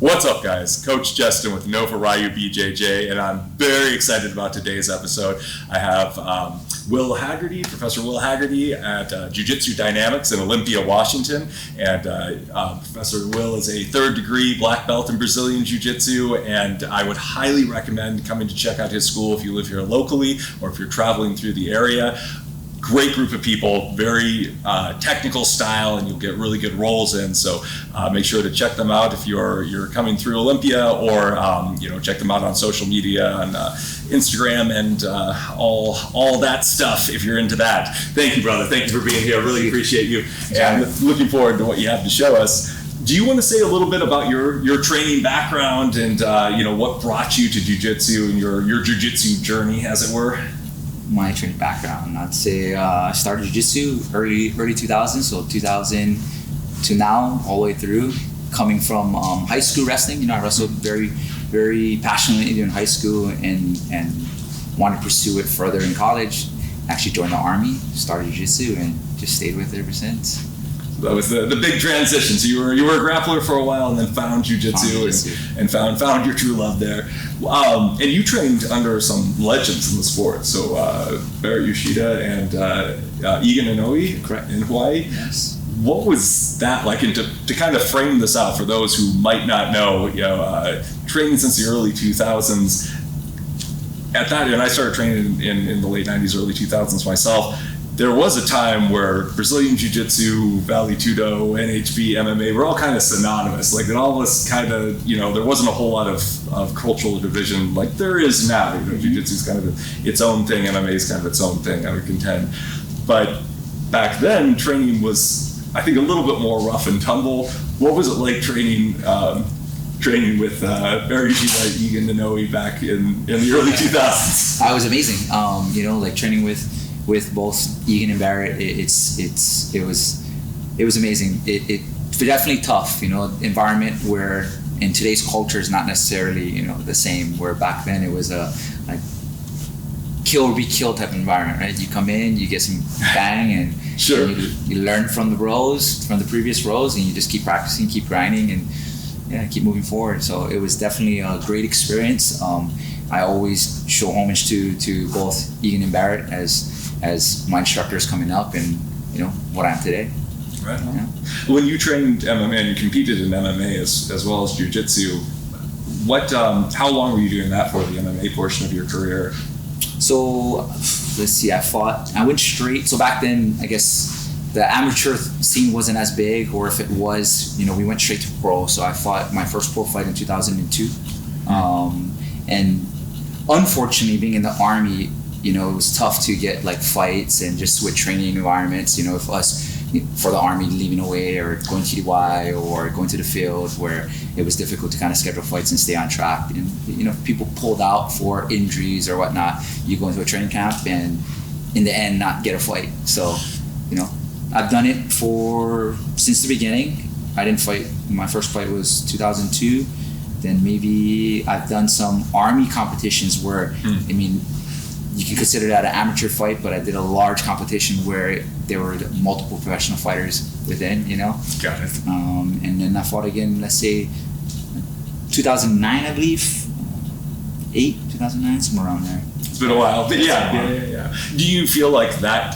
What's up, guys? Coach Jestyn with PNWBJJ, and I'm very excited about today's episode. I have Professor Will Hagerty at Jiu Jitsu Dynamics in Olympia, Washington. And Professor Will is a third-degree black belt in Brazilian Jiu Jitsu, and I would highly recommend coming to check out his school if you live here locally or if you're traveling through the area. Great group of people, very technical style, and you'll get really good rolls in. So make sure to check them out if you're coming through Olympia, or check them out on social media on Instagram and all that stuff if you're into that. Thank you, brother. Thank you for being here. I really appreciate you, and looking forward to what you have to show us. Do you want to say a little bit about your training background and what brought you to jiu-jitsu and your jiu-jitsu journey, as it were? My training background, I'd say I started jiu-jitsu early 2000s, so 2000 to now, all the way through. Coming from high school wrestling, I wrestled very, very passionately during high school and wanted to pursue it further in college. Actually joined the Army, started jiu-jitsu, and just stayed with it ever since. That was the big transition. So you were a grappler for a while, and then found jiu-jitsu and found your true love there. And you trained under some legends in the sport. So Barrett Yoshida and Egan Inoue, correct, in Hawaii. Yes. What was that like? And to kind of frame this out for those who might not know, training since the early 2000s. At that, and I started training in the late 90s, early 2000s myself. There was a time where Brazilian Jiu-Jitsu, Vale Tudo, NHB, MMA were all kind of synonymous. Like it all was kind of, there wasn't a whole lot of cultural division like there is now. Jiu-Jitsu is kind of its own thing, MMA is kind of its own thing, I would contend. But back then, training was, I think, a little bit more rough and tumble. What was it like training with Barry Yoshida, Egan Inoue back in the early 2000s? I was amazing. Training with both Egan and Barrett, it was amazing. It definitely tough, environment where in today's culture is not necessarily the same. Where back then it was a kill or be killed type of environment, right? You come in, you get some bang, and sure. you learn from the previous rows, and you just keep practicing, keep grinding, and keep moving forward. So it was definitely a great experience. I always show homage to both Egan and Barrett as my instructors coming up, and what I am today. Right. Yeah. When you trained MMA and you competed in MMA as well as jiu-jitsu, how long were you doing that for, the MMA portion of your career? So let's see, I went straight. So back then, I guess the amateur scene wasn't as big, or if it was, we went straight to pro. So I fought my first pro fight in 2002. And unfortunately, being in the Army, it was tough to get fights and just with training environments, if us for the Army leaving away or going TDY or going to the field, where it was difficult to kind of schedule fights and stay on track. And, people pulled out for injuries or whatnot. You go into a training camp and in the end not get a fight. So, I've done it since the beginning. I didn't fight. My first fight was 2002. Then maybe I've done some Army competitions where, you can consider that an amateur fight, but I did a large competition where there were multiple professional fighters within, Got it. And then I fought again, let's say, 2009, I believe. 2009, somewhere around there. It's been a while. But yeah. Do you feel like that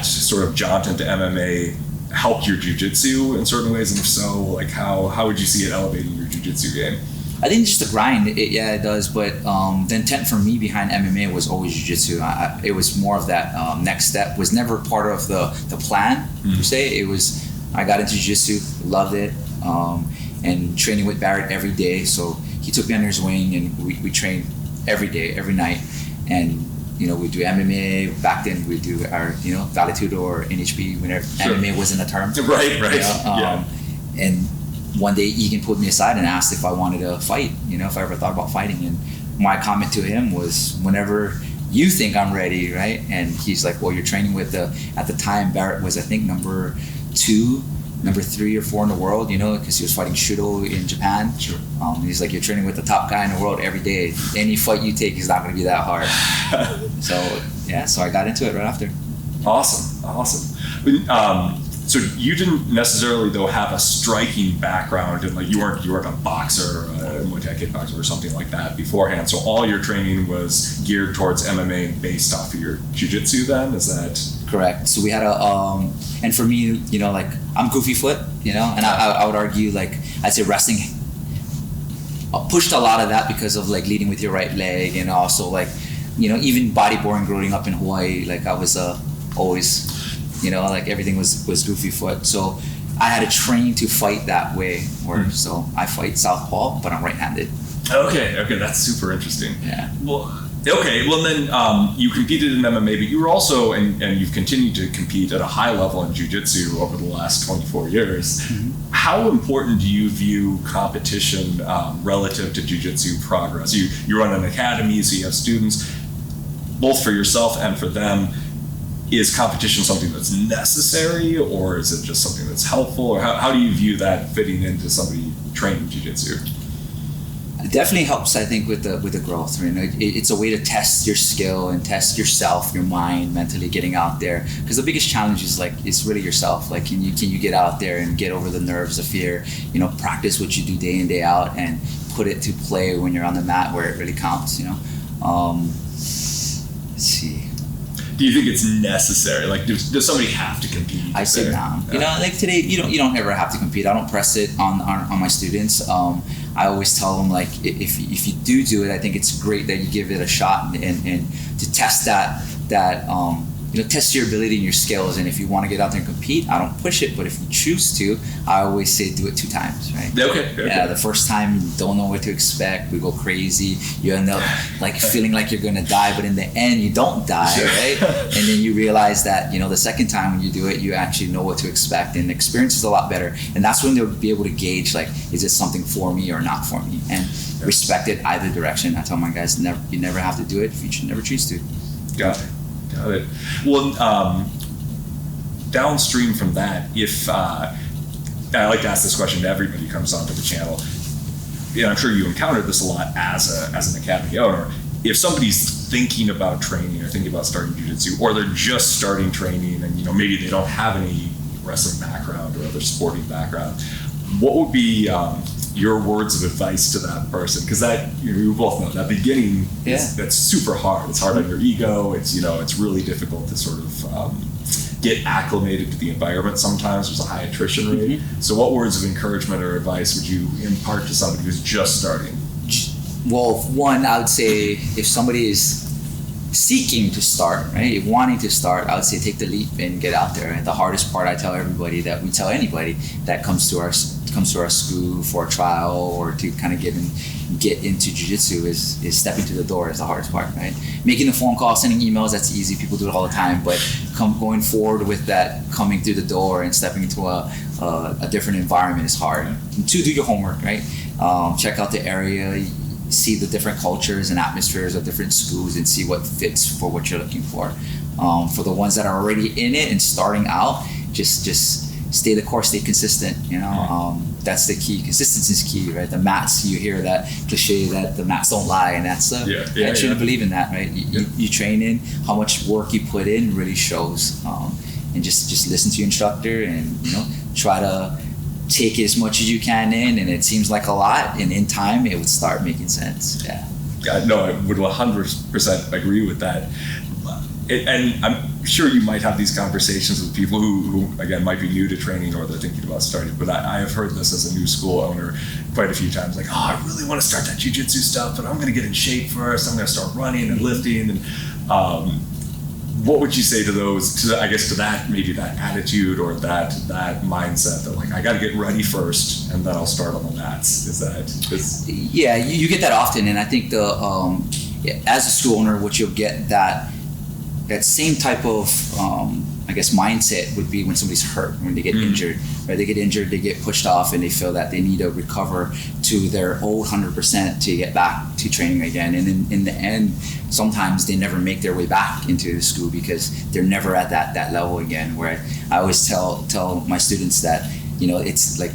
sort of jaunt into MMA helped your jiu-jitsu in certain ways? And if so, how would you see it elevating your jiu-jitsu game? I think just the grind, it does, but the intent for me behind MMA was always jiu-jitsu. It was more of that next step, was never part of the plan, per se. It was, I got into jiu-jitsu, loved it, and training with Barrett every day. So he took me under his wing, and we trained every day, every night. And, we do MMA. Back then, we do our, Vale Tudo or NHB, whenever MMA wasn't a term. Right. And one day Egan pulled me aside and asked if I wanted to fight, if I ever thought about fighting. And my comment to him was, whenever you think I'm ready, right? And he's like, well, you're training with at the time, Barrett was, I think, number 3 or 4 in the world, because he was fighting Shudo in Japan. Sure. He's like, you're training with the top guy in the world every day. Any fight you take is not going to be that hard. So I got into it right after. Awesome. So you didn't necessarily though have a striking background, and like you weren't a boxer or a Muay Thai kickboxer or something like that beforehand. So all your training was geared towards MMA and based off of your jiu-jitsu. Then is that correct? So we had and for me, like I'm goofy foot, and I would argue like I'd say wrestling pushed a lot of that because of like leading with your right leg, and also like even bodyboarding growing up in Hawaii, like I was always. Like everything was goofy foot. So I had to train to fight that way. So I fight southpaw, but I'm right-handed. Okay, that's super interesting. Yeah. Well, then you competed in MMA, but you were also, and you've continued to compete at a high level in jiu-jitsu over the last 24 years. Mm-hmm. How important do you view competition relative to jiu-jitsu progress? You run an academy, so you have students, both for yourself and for them. Is competition something that's necessary, or is it just something that's helpful, or how do you view that fitting into somebody training jiu-jitsu? It definitely helps, I think, with the growth. It's a way to test your skill and test yourself, your mind, mentally getting out there. Because the biggest challenge is it's really yourself. Like, can you get out there and get over the nerves, the fear? Practice what you do day in, day out, and put it to play when you're on the mat where it really counts. Let's see. Do you think it's necessary? Like, does somebody have to compete? I say no. Like today, you don't ever have to compete. I don't press it on my students. I always tell them, like, if you do it, I think it's great that you give it a shot and to test that test your ability and your skills. And if you want to get out there and compete, I don't push it. But if you choose to, I always say do it 2 times, right? Okay. Yeah, the first time you don't know what to expect. We go crazy. You end up like feeling like you're going to die, but in the end you don't die, right? And then you realize that, the second time when you do it, you actually know what to expect, and the experience is a lot better. And that's when they'll be able to gauge, like, is this something for me or not for me? And respect it either direction. I tell my guys, you never have to do it if you never choose to. Got it. Well, downstream from that, if I like to ask this question to everybody who comes onto the channel, and I'm sure you encountered this a lot as an academy owner. If somebody's thinking about training or thinking about starting jiu-jitsu, or they're just starting training, and maybe they don't have any wrestling background or other sporting background, what would be your words of advice to that person? Because that you both know that beginning that's super hard. It's hard on your ego. It's it's really difficult to sort of get acclimated to the environment. Sometimes there's a high attrition rate. Mm-hmm. So what words of encouragement or advice would you impart to somebody who's just starting? Well, one, I would say if somebody is seeking to start, right, wanting to start, I would say take the leap and get out there. And the hardest part, I tell everybody, that we tell anybody that comes to our school for a trial or to kind of get into jiu-jitsu is stepping to the door is the hardest part, right? Making the phone call, sending emails, that's easy. People do it all the time. But going forward with that, coming through the door and stepping into a different environment is hard. And 2, do your homework, right? Check out the area, see the different cultures and atmospheres of different schools, and see what fits for what you're looking for. For the ones that are already in it and starting out, just stay the course, stay consistent. That's the key. Consistency is key, right? The mats, you hear that cliche that the mats don't lie, and that's I truly believe in that, right? You train in, how much work you put in really shows, and just listen to your instructor and try to take as much as you can in, and it seems like a lot, and in time it would start making sense. No, I would 100% agree with that. And I'm sure you might have these conversations with people who again might be new to training, or they're thinking about starting, but I have heard this as a new school owner quite a few times, like, I really want to start that jiu-jitsu stuff, but I'm going to get in shape first, I'm going to start running and lifting. And what would you say to those, to that, maybe that attitude or that mindset that, like, I got to get ready first and then I'll start on the mats? Yeah, you get that often. And I think as a school owner, what you'll get that same type of mindset would be when somebody's hurt, when they get injured, right? They get injured, they get pushed off, and they feel that they need to recover to their old 100% to get back to training again. And in the end, sometimes they never make their way back into the school because they're never at that level again. Where I always tell my students that it's like,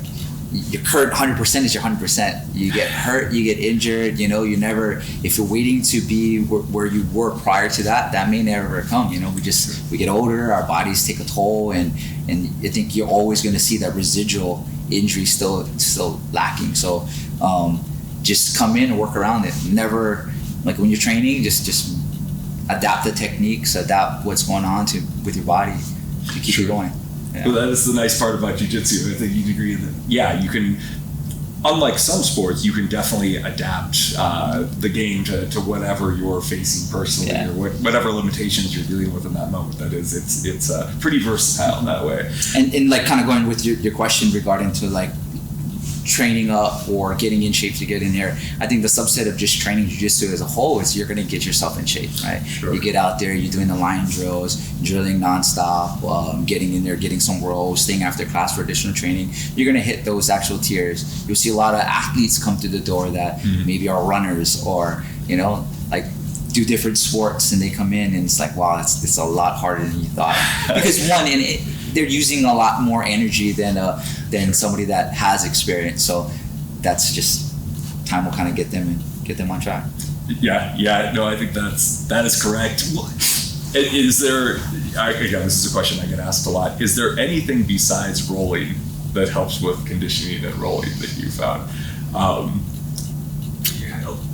your current 100% is your 100%. You get hurt, you get injured, you never, if you're waiting to be where you were prior to that may never come. We get older, our bodies take a toll, and and I think you're always going to see that residual injury still lacking. So just come in and work around it. Never, like when you're training, just adapt the techniques, adapt what's going on with your body to keep you going. Yeah. Well, that is the nice part about jiu-jitsu. I think you'd agree that, yeah, you can, unlike some sports, you can definitely adapt the game to whatever you're facing personally, or whatever limitations you're dealing with in that moment. That is, it's pretty versatile in that way. And like kind of going with your question regarding to like training up or getting in shape to get in there, I think the subset of just training jiu-jitsu as a whole is you're going to get yourself in shape, right? Sure. You get out there, you're doing the line drills, drilling nonstop, getting in there, getting some rows, staying after class for additional training. You're going to hit those actual tiers. You'll see a lot of athletes come through the door that maybe are runners or, like do different sports, and they come in and it's like, wow, it's a lot harder than you thought. Because they're using a lot more energy than somebody that has experience. So that's just time will kind of get them on track. Yeah. No, I think that is correct. Is there? Again, this is a question I get asked a lot. Is there anything besides rolling that helps with conditioning and rolling that you found?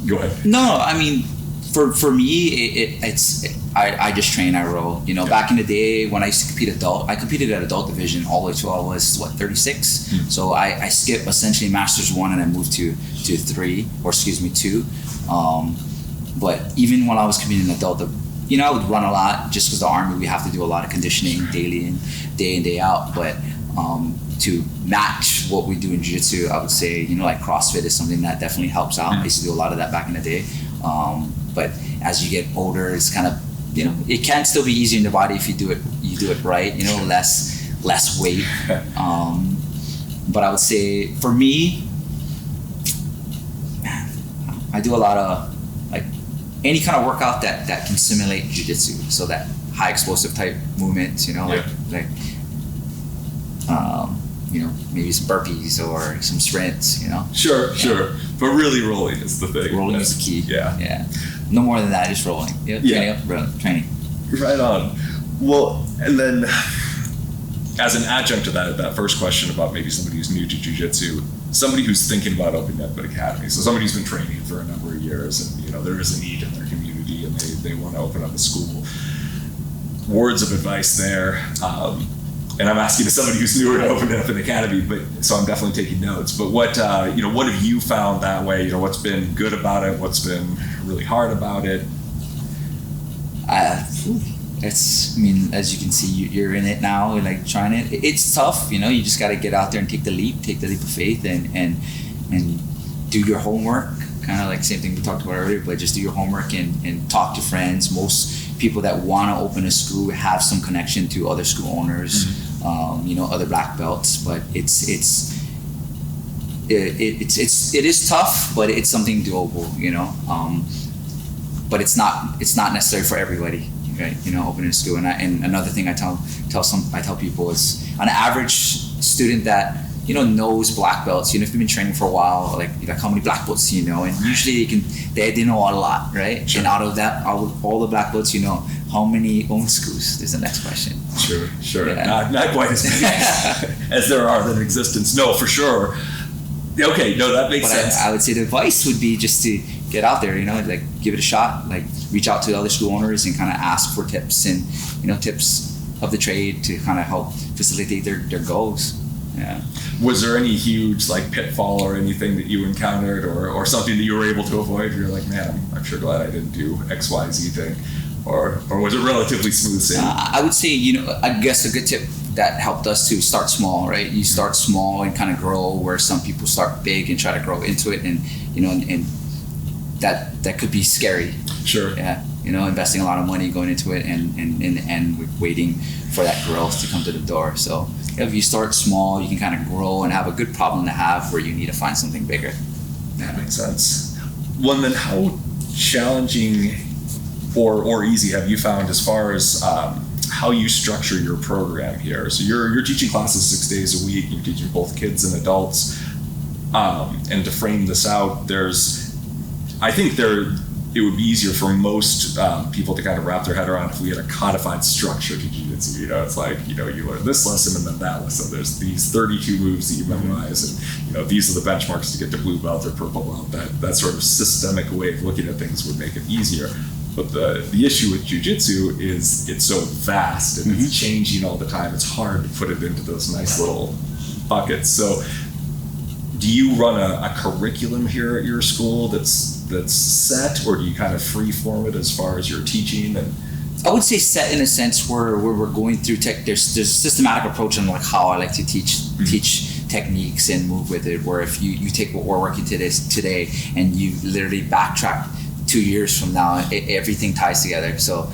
Go ahead. No, I mean, for me, I just train, I roll. Back in the day when I used to compete I competed at adult division all the way till I was 36. So I skipped essentially Masters 1 and I moved to 3, or excuse me, 2. But even when I was competing in adult, I would run a lot just because the Army, we have to do a lot of conditioning daily and day out. But to match what we do in jiu-jitsu, I would say, like CrossFit is something that definitely helps out. I used to do a lot of that back in the day. But as you get older, it's kind of, it can still be easier in the body if you do it right, less weight. But I would say for me, I do a lot of like any kind of workout that can simulate jiu-jitsu. So that high explosive type movements, maybe some burpees or some sprints, Sure. But really rolling is the thing. Rolling is the key. Yeah. No more than that, just rolling. Training. Right on. Well, and then as an adjunct to that first question about maybe somebody who's new to jiu-jitsu, somebody who's thinking about opening up an academy, so somebody who's been training for a number of years and, there is a need in their community and they want to open up a school. Words of advice there. And I'm asking to somebody who's newer to opening up an academy, so I'm definitely taking notes. But what what have you found that way? What's been good about it? What's been really hard about it? As you can see, you're in it now, like trying it. It's tough, you just got to get out there and take the leap of faith and do your homework. Kind of like the same thing we talked about earlier, but just do your homework and talk to friends. Most people that want to open a school have some connection to other school owners, other black belts. But it is tough, but it's something doable, But it's not necessary for everybody, right? Opening a school. And another thing I tell people is an average student that knows black belts, if they've been training for a while, like how many black belts and usually they know a lot, right? Sure. And out of that, all the black belts, how many own schools is the next question. Sure. Yeah. Not quite as many as there are in existence. No, for sure. Okay, no, that makes sense. I would say the advice would be just to get out there, give it a shot, reach out to other school owners and kind of ask for tips and, tips of the trade to kind of help facilitate their goals. Yeah. Was there any huge pitfall or anything that you encountered or something that you were able to avoid? You're like, man, I'm sure glad I didn't do X, Y, Z thing. Or was it relatively smooth sailing? I would say, I guess a good tip that helped us to start small, right? You start small and kind of grow, where some people start big and try to grow into it, and and that could be scary. Sure. Yeah. Investing a lot of money going into it and in the end waiting for that growth to come to the door. So if you start small, you can kind of grow and have a good problem to have where you need to find something bigger. That makes sense. Well, then how challenging or easy have you found as far as how you structure your program here? So you're teaching classes 6 days a week. You're teaching both kids and adults. And to frame this out, I think it would be easier for most people to kind of wrap their head around if we had a codified structure to jiu-jitsu. You know, it's like, you know, you learn this lesson and then that lesson. There's these 32 moves that you memorize, and, you know, these are the benchmarks to get to blue belt or purple belt. That sort of systemic way of looking at things would make it easier. But the issue with jiu-jitsu is it's so vast and it's changing all the time. It's hard to put it into those nice little buckets. So do you run a curriculum here at your school that's set, or do you kind of free form it as far as your teaching? And I would say set in a sense where we're going through there's a systematic approach on like how I like to teach techniques and move with it, where if you take what we're working today and you literally backtrack 2 years from now, everything ties together. So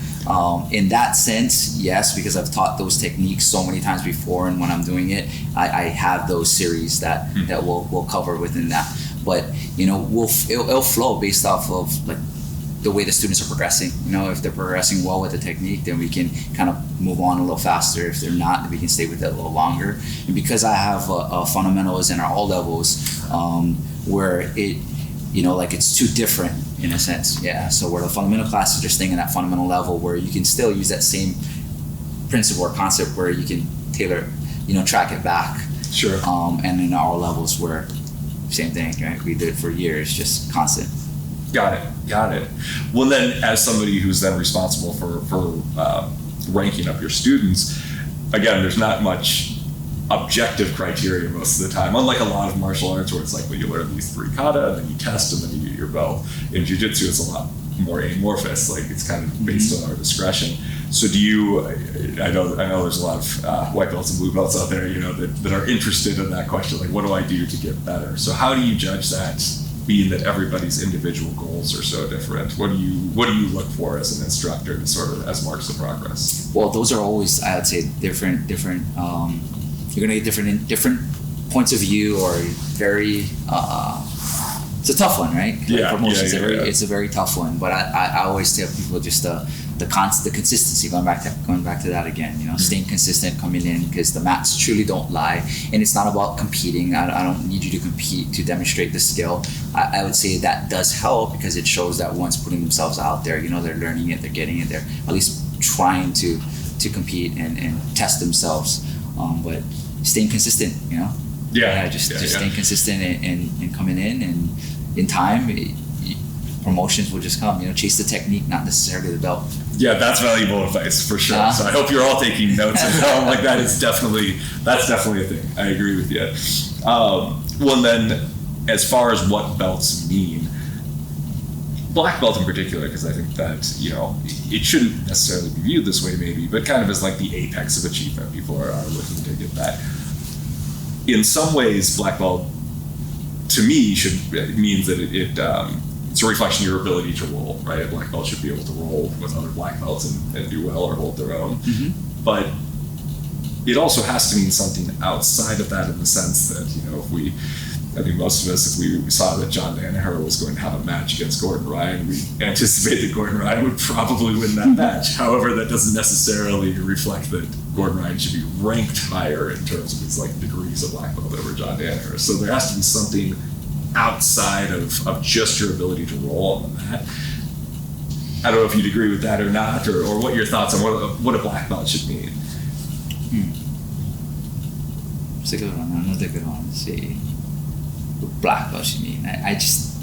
in that sense, yes, because I've taught those techniques so many times before, and when I'm doing it, I have those series that we'll cover within that. But you know, it'll flow based off of like the way the students are progressing. You know, if they're progressing well with the technique, then we can kind of move on a little faster. If they're not, then we can stay with it a little longer. And because I have fundamentals and all levels, where it, you know, like it's too different in a sense. Yeah. So where the fundamental class is just staying in that fundamental level where you can still use that same principle or concept where you can tailor, you know, track it back. Sure. And in our levels where same thing, right? We did it for years, just constant. Got it. Well, then, as somebody who's then responsible for ranking up your students, again, there's not much objective criteria most of the time. Unlike a lot of martial arts where it's like, well, you learn these 3 kata, and then you test, and then you get your belt. In jiu-jitsu, it's a lot more amorphous. Like, it's kind of based on our discretion. So do you, I know there's a lot of white belts and blue belts out there, you know, that are interested in that question, like, what do I do to get better? So how do you judge that, being that everybody's individual goals are so different? What do you look for as an instructor to sort of as marks of progress? Well, those are always, I would say, different. You're gonna get different points of view, or very. It's a tough one, right? It's a very tough one. But I always tell people just the consistency. Going back to that again. You know, staying consistent, coming in, because the mats truly don't lie, and it's not about competing. I don't need you to compete to demonstrate the skill. I would say that does help because it shows that one's putting themselves out there. You know, they're learning it, they're getting it, they're at least trying to compete and test themselves. But staying consistent, you know. Just staying consistent and coming in, and in time, promotions will just come. You know, chase the technique, not necessarily the belt. Yeah, that's valuable advice for sure. So I hope you're all taking notes. Like that's definitely a thing. I agree with you. Well, then, as far as what belts mean, black belt in particular, because I think that, you know, it shouldn't necessarily be viewed this way, maybe, but kind of as like the apex of achievement. People are looking to get that. In some ways, black belt, to me, means that it's a reflection of your ability to roll, right? A black belt should be able to roll with other black belts and do well or hold their own. But it also has to mean something outside of that, in the sense that, you know, I think most of us, if we saw that John Danaher was going to have a match against Gordon Ryan, we anticipate that Gordon Ryan would probably win that match. However, that doesn't necessarily reflect that Gordon Ryan should be ranked higher in terms of his like degrees of black belt over John Danaher. So there has to be something outside of just your ability to roll on the mat. I don't know if you'd agree with that or not, or what your thoughts on what a black belt should mean. It's a good one. Another good one. Let's see. Black belt should mean. I just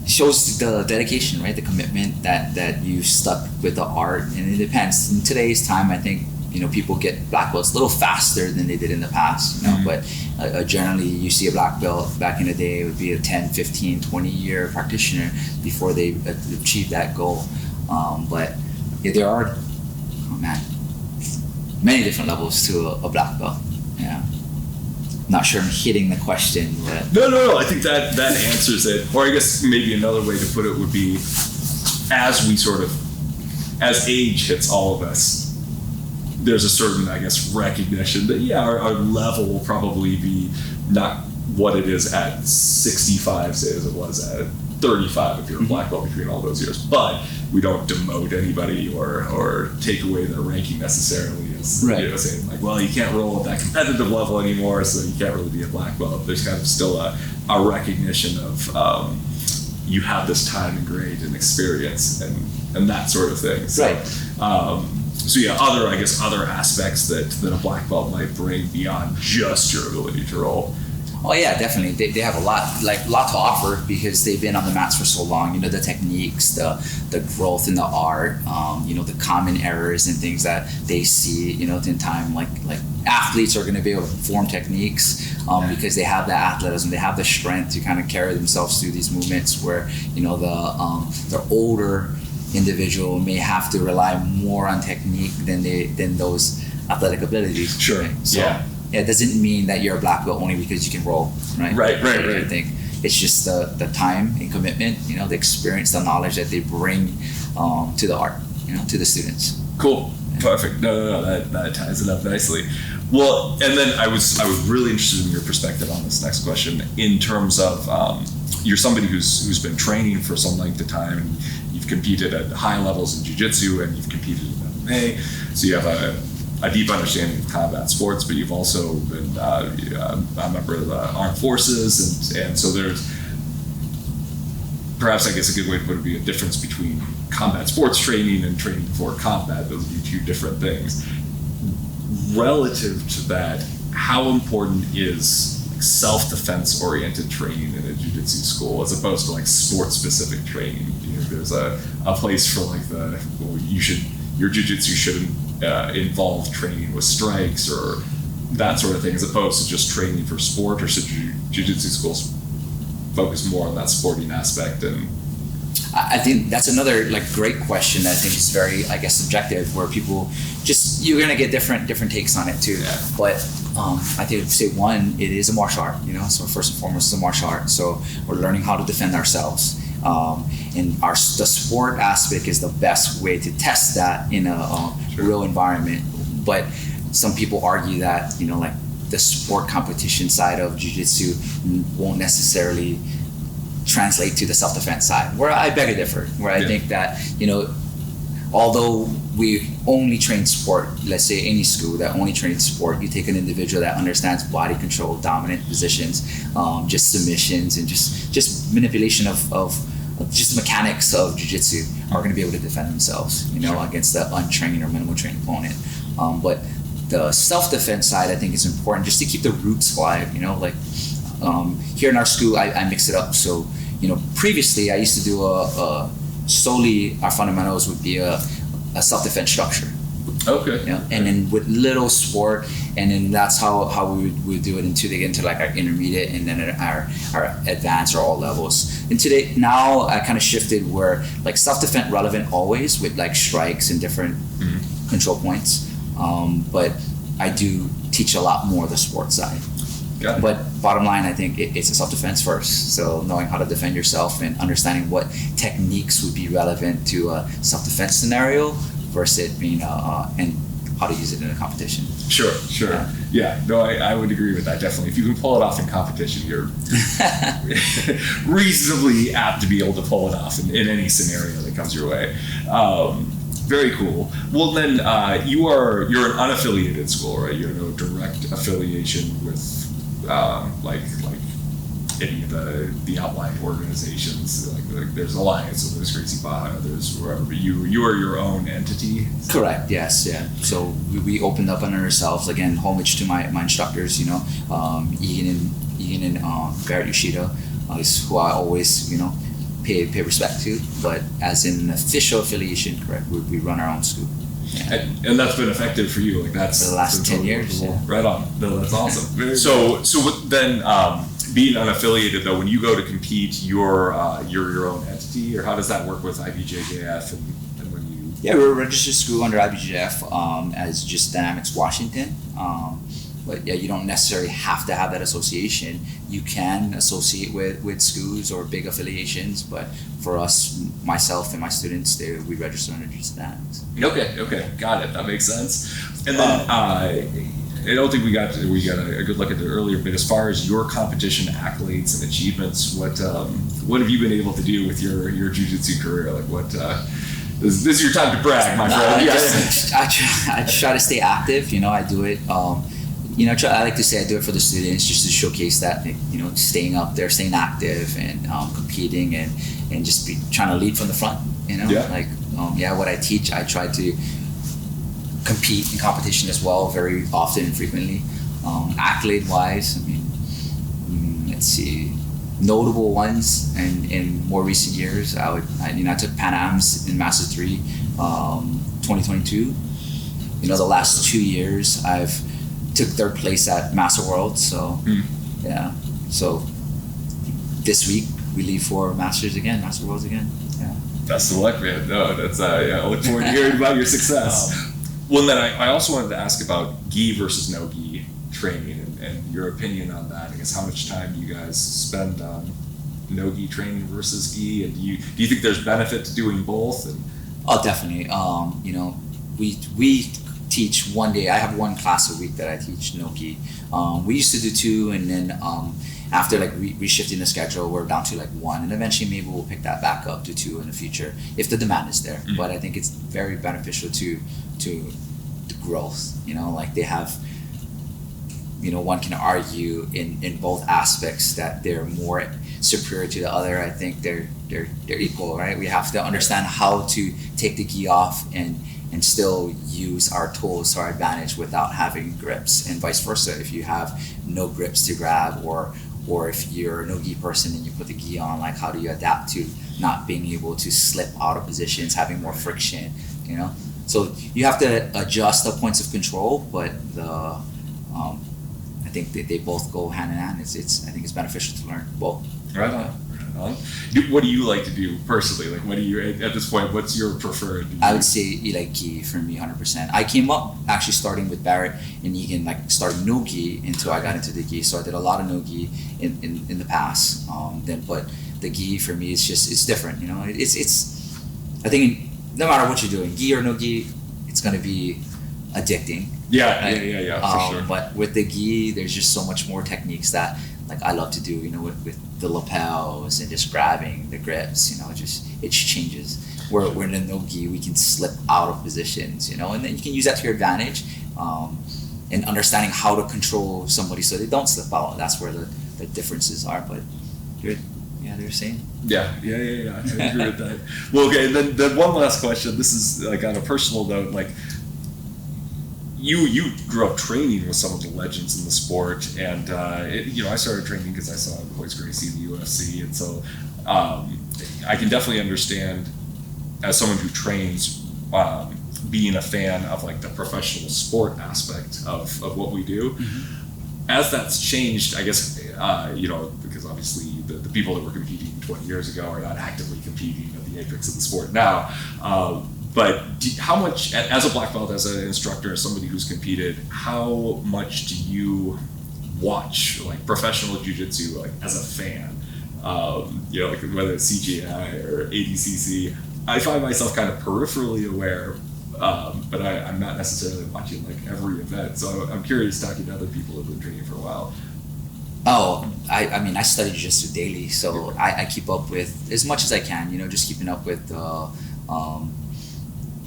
shows the dedication, right? The commitment that you stuck with the art, and it depends. In today's time, I think, you know, people get black belts a little faster than they did in the past, you know, but generally you see a black belt back in the day, it would be a 10, 15, 20 year practitioner before they achieve that goal. But yeah, there are, many different levels to a black belt. Yeah. Not sure I'm hitting the question, but no. I think that answers it. Or I guess maybe another way to put it would be, as age hits all of us, there's a certain, I guess, recognition that our level will probably be not what it is at 65, say, as it was at 35 if you're a black belt between all those years. But we don't demote anybody or take away their ranking necessarily. Right. You know, saying like, well, you can't roll at that competitive level anymore, so you can't really be a black belt. There's kind of still a recognition of you have this time and grade and experience and that sort of thing. So, Right. So yeah, other aspects that a black belt might bring beyond just your ability to roll. Oh yeah, definitely. They have a lot to offer because they've been on the mats for so long. You know, the techniques, the growth in the art, you know, the common errors and things that they see, you know, in time. Like athletes are going to be able to perform techniques because they have the athleticism, they have the strength to kind of carry themselves through these movements. Where, you know, the older individual may have to rely more on technique than those athletic abilities. Sure. Right? So, yeah. It doesn't mean that you're a black belt only because you can roll, right? Right. I think it's just the time and commitment, you know, the experience, the knowledge that they bring to the art, you know, to the students. Cool. Perfect. No, that ties it up nicely. Well, and then I was really interested in your perspective on this next question in terms of you're somebody who's been training for some length of time, and you've competed at high levels in Jiu Jitsu, and you've competed in MMA, so you have a deep understanding of combat sports, but you've also been a member of the armed forces, and so there's perhaps, I guess, a good way to put it would be a difference between combat sports training and training for combat. Those would be two different things. Relative to that, how important is self-defense oriented training in a jiu-jitsu school as opposed to like sport-specific training? You know, there's a place for like your jiu-jitsu shouldn't involve training with strikes or that sort of thing, as opposed to just training for sport, or should jiu-jitsu schools focus more on that sporting aspect? And I think that's another like great question that I think is very, I guess, subjective, where people you're gonna get different takes on it too. Yeah. But I think say one, it is a martial art, you know. So first and foremost, it's a martial art. So we're learning how to defend ourselves. And the sport aspect is the best way to test that in a real environment. But some people argue that, you know, like the sport competition side of jiu-jitsu won't necessarily translate to the self-defense side, where I beg to differ, where I think that, you know, although we only train sport, let's say any school that only trains sport, you take an individual that understands body control, dominant positions, just submissions, and just manipulation of just mechanics of jiu-jitsu, are going to be able to defend themselves, you know, against the untrained or minimal trained opponent. But the self-defense side, I think, is important just to keep the roots alive, you know, like here in our school, I mix it up. So, you know, previously I used to do solely our fundamentals would be a self-defense structure. okay. You know? And then with little sport, and then that's how we would do it until they get into like our intermediate and then our advanced or all levels. And today, now I kind of shifted where like self-defense relevant always with like strikes and different control points. But I do teach a lot more the sports side. Got it. But bottom line, I think it's a self-defense first. So knowing how to defend yourself and understanding what techniques would be relevant to a self-defense scenario versus it being and how to use it in a competition. Sure. Yeah, no, I would agree with that, definitely. If you can pull it off in competition, you're reasonably apt to be able to pull it off in any scenario that comes your way. Very cool. Well, then you're an unaffiliated school, right? You have no direct affiliation with like any of the outlying organizations. Like there's Alliance, so there's Gracie Baja, there's wherever, but you are your own entity. Correct. Yes. Yeah. So we opened up on ourselves again. Homage to my instructors. You know, Egan and Barrett Yoshida is who I always pay respect to. But as an official affiliation, correct, we run our own school. Yeah. And that's been effective for you, like that's for the last 10 years. Yeah. Right on. No, that's awesome. So then, being unaffiliated though, when you go to compete, you're your own entity, or how does that work with IBJJF and when you? Yeah, we're a registered school under IBJJF as just Dynamics Washington. But yeah, you don't necessarily have to have that association. You can associate with schools or big affiliations, but for us, myself and my students, we register under just Dynamics. Okay, got it. That makes sense. And then I don't think we got a good look at it earlier, but as far as your competition accolades and achievements, what have you been able to do with your jiu-jitsu career? Like what? This is your time to brag, my friend. I try to stay active. I do it. I like to say I do it for the students just to showcase that, staying up there, staying active, and competing, and just trying to lead from the front. What I teach, I try to compete in competition as well, very often and frequently. Accolade wise, let's see, notable ones in more recent years. I took Pan Am's in Master 3, 2022. The last 2 years I've took third place at Master World. So so this week we leave for Master Worlds again. Best of luck, man. No, that's I look forward to hearing about your success. Well, then I also wanted to ask about gi versus no gi training and your opinion on that. I guess how much time do you guys spend on no gi training versus gi, and do you think there's benefit to doing both? And oh, definitely. We teach one day. I have one class a week that I teach no gi. We used to do two, and then after reshifting the schedule, we're down to one, and eventually maybe we'll pick that back up to two in the future if the demand is there. But I think it's very beneficial to the growth. They have. One can argue in both aspects that they're more superior to the other. I think they're equal, right? We have to understand how to take the gi off and still use our tools to our advantage without having grips, and vice versa. If you have no grips to grab, or if you're a no gi person and you put the gi on, how do you adapt to not being able to slip out of positions, having more friction, So you have to adjust the points of control, but I think they both go hand in hand. I think it's beneficial to learn both. Right on. What do you like to do personally? What do you, at this point, what's your preferred? I would say gi for me 100%. I came up actually starting with Barrett and Egan, starting no gi until I got into the gi. So I did a lot of no gi in the past. But the gi for me is it's different. It's I think no matter what you're doing, gi or no gi, it's gonna be addicting. Yeah, for sure. But with the gi, there's just so much more techniques that I love to do, with the lapels and just grabbing the grips, it changes. Where in the no gi, we can slip out of positions, and then you can use that to your advantage, and understanding how to control somebody so they don't slip out. That's where the differences are, but they're the same. Yeah, I agree with that. Well, okay, then one last question. This is on a personal note, You grew up training with some of the legends in the sport, and I started training because I saw Royce Gracie in the UFC, and so I can definitely understand, as someone who trains, being a fan of the professional sport aspect of what we do. Mm-hmm. As that's changed, I guess because obviously the people that were competing 20 years ago are not actively competing at the apex of the sport now. But how much, as a black belt, as an instructor, as somebody who's competed, how much do you watch professional jiu-jitsu as a fan? Whether it's CGI or ADCC, I find myself kind of peripherally aware, but I'm not necessarily watching every event. So I'm curious, talking to other people who've been training for a while. Oh, I study jiu-jitsu daily, so I keep up with as much as I can. Just keeping up with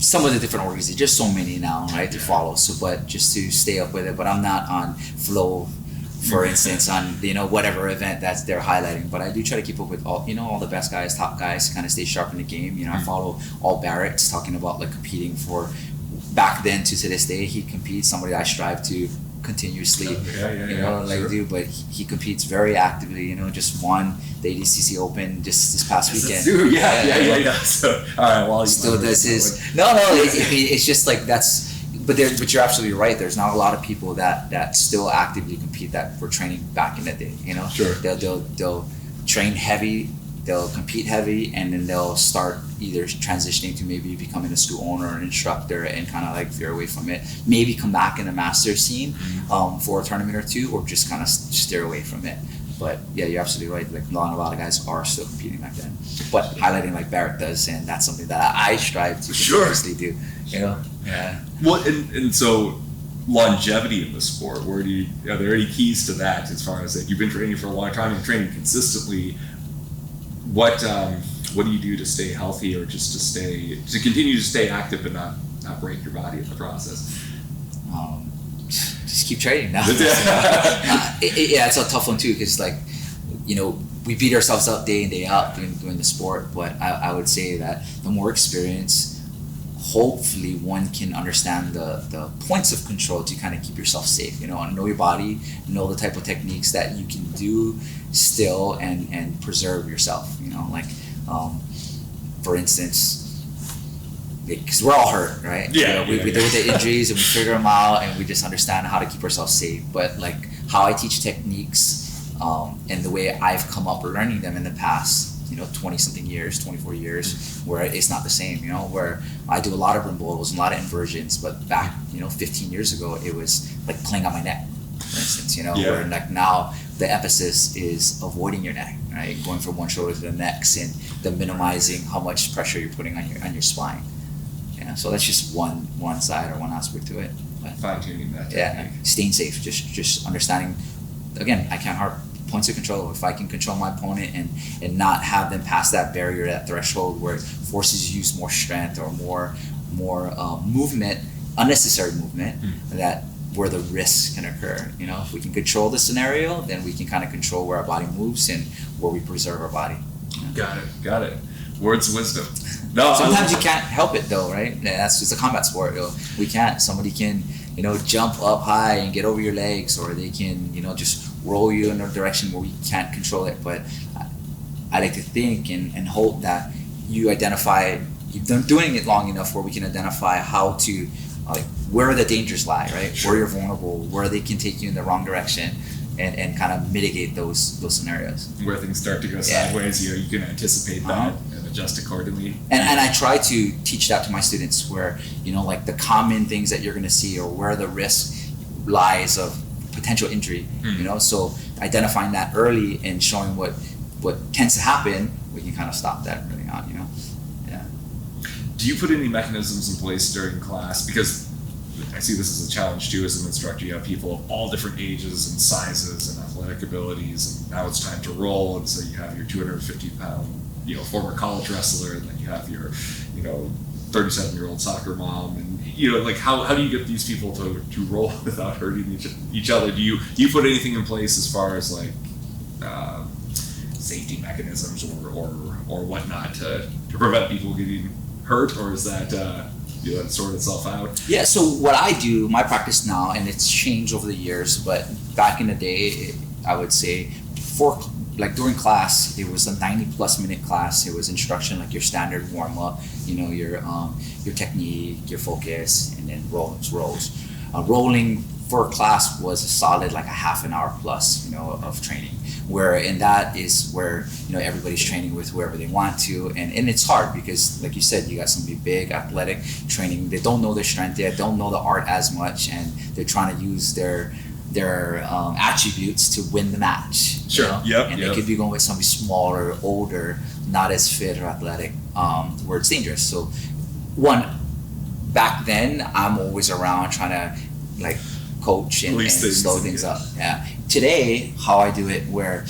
some of the different organizations. There's so many now, right, to follow. So, but just to stay up with it. But I'm not on Flow, for instance, on whatever event that they're highlighting. But I do try to keep up with all the best guys, top guys, kind of stay sharp in the game. I follow all Barrett's talking about competing for. Back then to this day, he competes. Somebody I strive to continuously, do. But he competes very actively. Just won the ADCC Open just this past weekend. Yeah. So, all right. Well, still does his. No. It's just that's. But you're absolutely right. There's not a lot of people that still actively compete that were training back in the day. Sure. They'll train heavy. They'll compete heavy, and then they'll start either transitioning to maybe becoming a school owner or an instructor and kind of veer away from it. Maybe come back in the master scene for a tournament or two, or just kind of steer away from it. But yeah, you're absolutely right. Not a lot of guys are still competing back then. But highlighting Barrett does, and that's something that I strive to continuously do. Yeah. Well, and so longevity in the sport. Are there any keys to that as far as you've been training for a long time and training consistently? What do you do to stay healthy, or just to continue to stay active and not break your body in the process? Just just keep training now. It's a tough one too, because like, we beat ourselves up day in, day out doing the sport. But I would say that the more experience, hopefully one can understand the points of control to kind of keep yourself safe. Know your body, know the type of techniques that you can do still and preserve yourself. For instance, because we're all hurt, right? We deal with the injuries and we figure them out, and we just understand how to keep ourselves safe. But like how I teach techniques and the way I've come up learning them in the past 20 something years, 24 years, where it's not the same, where I do a lot of rimbolos and a lot of inversions, but back 15 years ago it was like playing on my neck, for instance, where like now the emphasis is avoiding your neck, right? Going from one shoulder to the next, and the minimizing how much pressure you're putting on your spine. So that's just one side or one aspect to it. But fine-tuning that technique. Staying safe, just understanding, again, I can't harp points of control. If I can control my opponent and not have them pass that barrier, that threshold where it forces you to use more strength or more movement, unnecessary movement, that where the risks can occur. If we can control the scenario, then we can kind of control where our body moves and where we preserve our body. Got it. Words of wisdom. No, sometimes you can't help it though, right? That's just a combat sport. We can't. Somebody can, jump up high and get over your legs, or they can, just roll you in a direction where we can't control it. But I like to think and hope that you identify, you've been doing it long enough where we can identify how to, where the dangers lie, right? Sure. Where you're vulnerable, where they can take you in the wrong direction, and kind of mitigate those scenarios. Where things start to go sideways, you can anticipate that and adjust accordingly. And I try to teach that to my students, where, like the common things that you're going to see, or where the risk lies of potential injury, so identifying that early and showing what tends to happen, we can kind of stop that early on. Do you put any mechanisms in place during class? Because I see this as a challenge too as an instructor. You have people of all different ages and sizes and athletic abilities, and now it's time to roll, and so you have your 250-pound former college wrestler, and then you have your 37-year-old soccer mom, and like how do you get these people to roll without hurting each other? Do you put anything in place as far as like safety mechanisms or whatnot to prevent people getting hurt, or is that let it sort itself out? Yeah, so what I do, my practice now, and it's changed over the years, but back in the day, I would say during class, it was a 90+ minute class. It was instruction, like your standard warm up, your technique, your focus, and then rolls. Rolling for a class was a solid like a half an hour plus, of training. And that is where everybody's training with whoever they want to, and it's hard because, like you said, you got somebody big, athletic, training. They don't know their strength yet, don't know the art as much, and they're trying to use their attributes to win the match. Sure. They could be going with somebody smaller, older, not as fit or athletic, where it's dangerous. So, back then, I'm always around trying to like coach and slow things up. Yeah. Today, how I do it, where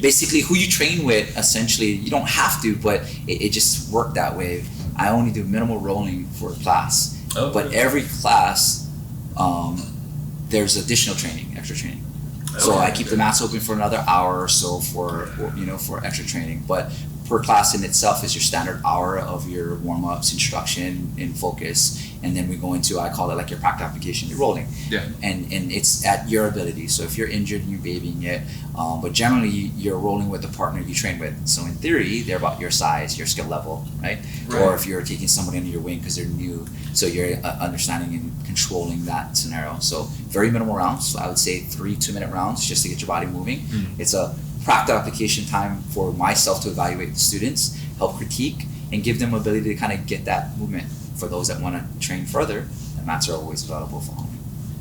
basically who you train with, essentially, you don't have to, but it just worked that way. I only do minimal rolling for a class, but every class, there's additional training, extra training. So I keep the mats open for another hour or so for extra training. But per class in itself is your standard hour of your warm-ups, instruction, and focus. And then we go into, I call it like your practice application, your rolling. Yeah. And it's at your ability. So if you're injured and you're babying it, but generally you're rolling with the partner you train with. So in theory, they're about your size, your skill level, right? Or if you're taking somebody under your wing because they're new, so you're understanding and controlling that scenario. So very minimal rounds. So I would say 3 2-minute rounds just to get your body moving. It's a practice application time for myself to evaluate the students, help critique, and give them ability to kind of get that movement. For those that want to train further, the mats are always available for home.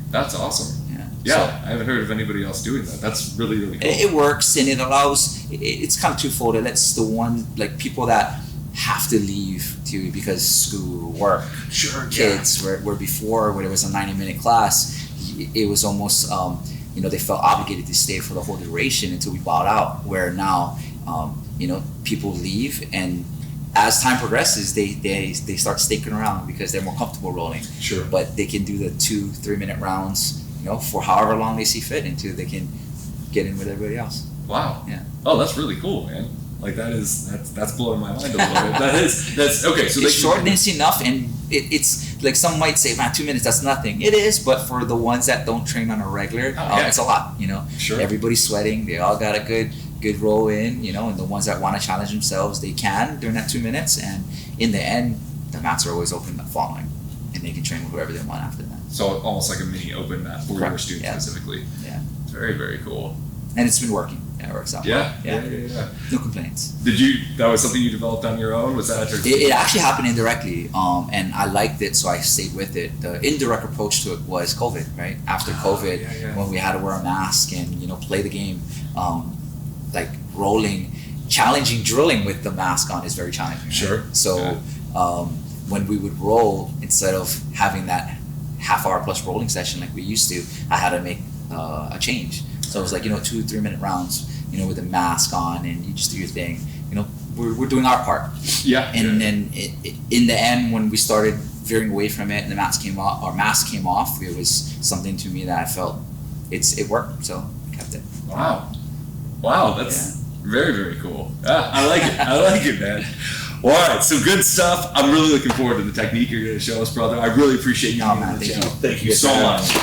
That's awesome. So, I haven't heard of anybody else doing that. That's really, really cool. It works, and it allows, it's kind of twofold. It lets the one, like people that have to leave because school, work, kids, where before, when it was a 90-minute class, it was almost, they felt obligated to stay for the whole duration until we bowed out, where now, people leave and as time progresses, they start sticking around because they're more comfortable rolling. Sure. But they can do the 2-3 minute rounds, for however long they see fit until they can get in with everybody else. Wow. Yeah. Oh, that's really cool, man. Like that's blowing my mind a little bit. That's okay. So it's short and it's enough, and it's like some might say, man, 2 minutes, that's nothing. It is, but for the ones that don't train on a regular, it's a lot. Sure. Everybody's sweating. They all got a good roll in. And the ones that want to challenge themselves, they can during that 2 minutes. And in the end, the mats are always open the following, and they can train with whoever they want after that. So almost like a mini open mat for your students specifically. Yeah. It's very, very cool. And it's been working. It works out. Yeah. No complaints. That was something you developed on your own? Was that it actually happened indirectly, and I liked it, so I stayed with it. The indirect approach to it was COVID, right? After COVID, when we had to wear a mask and play the game, like challenging drilling with the mask on is very challenging. Right? Sure. So when we would roll, instead of having that half-hour plus rolling session like we used to, I had to make a change. So it was like 2-3 minute rounds, with a mask on, and you just do your thing. We're doing our part. Yeah. And then in the end, when we started veering away from it, and the mask came off, it was something to me that I felt it worked, so I kept it. Wow, that's very, very cool. Yeah, I like it, man. Well, all right, so good stuff. I'm really looking forward to the technique you're going to show us, brother. I really appreciate you being on the channel. Thank you so much.